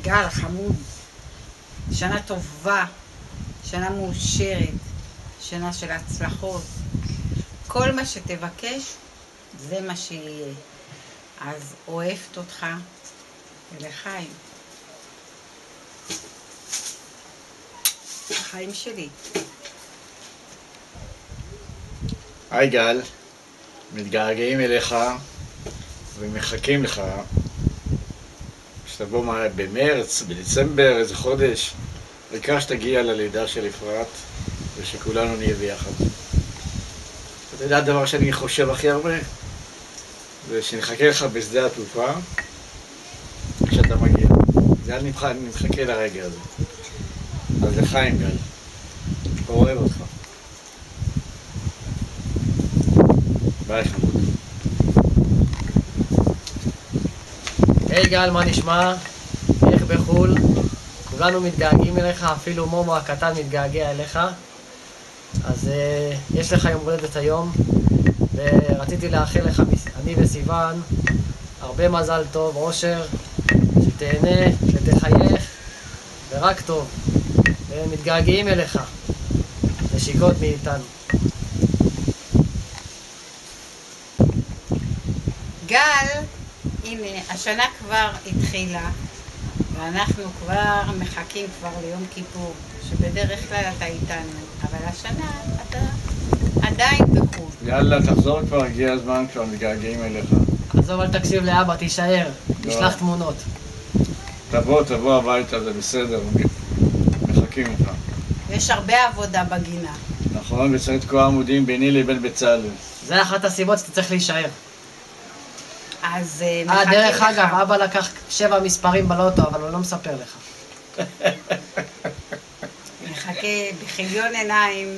גל, חמוד. שנה טובה, שנה מאושרת, שנה של הצלחות. כל מה שתבקש, זה מה שיהיה. אז אוהבת אותך, ולחיים. חיים שלי. היי גל, מתגעגעים אליך ומחכים לך שתבוא במרץ, בדצמבר, איזה חודש, העיקר שתגיע ללידה של אפרת ושכולנו נהיה ביחד. אתה יודע, הדבר שאני חושב הכי הרבה זה שנחכה לך בשדה התעופה כשאתה מגיע. זה אני מחכה לרגע הזה. אז לחיים גל, אוהב אותך. ביי חמוד. היי גל, מה נשמע? איך בחול? כולנו מתגעגעים אליך, אפילו מומו הקטן מתגעגע אליך. אז יש לך יום הולדת היום, ורציתי לאחל לך, אני וסיוון, הרבה מזל טוב, אושר, שתהנה ותחייך, ורק טוב. ומתגעגעים אליך, נשיקות מאיתנו. גל, הנה, השנה כבר התחילה, ואנחנו כבר מחכים כבר ליום כיפור, שבדרך כלל אתה איתנו, אבל השנה אתה עדיין בחו"ל. יאללה, תחזור כבר, הגיע הזמן, כבר מתגעגעים אליך. עזוב, אל תקשיב לאבא, תישאר, נשלח תמונות. תבוא הביתה, זה בסדר, מחכים איתך. יש הרבה עבודה בגינה. נכון, וצריך לתקוע עמודים ביני לבין בצלאל. זה אחת הסיבות שאתה צריך להישאר. אז מחכים דרך לך. אגב, אבא לקח 7 מספרים בלוטו, אבל הוא לא מספר לך. מחכה בכיליון עיניים.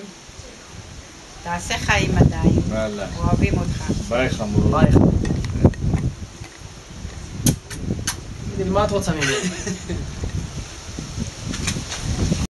תעשה חיים עדיין. יאללה. אוהבים אותך. ביי חמוד. ביי. מה את רוצה ממני?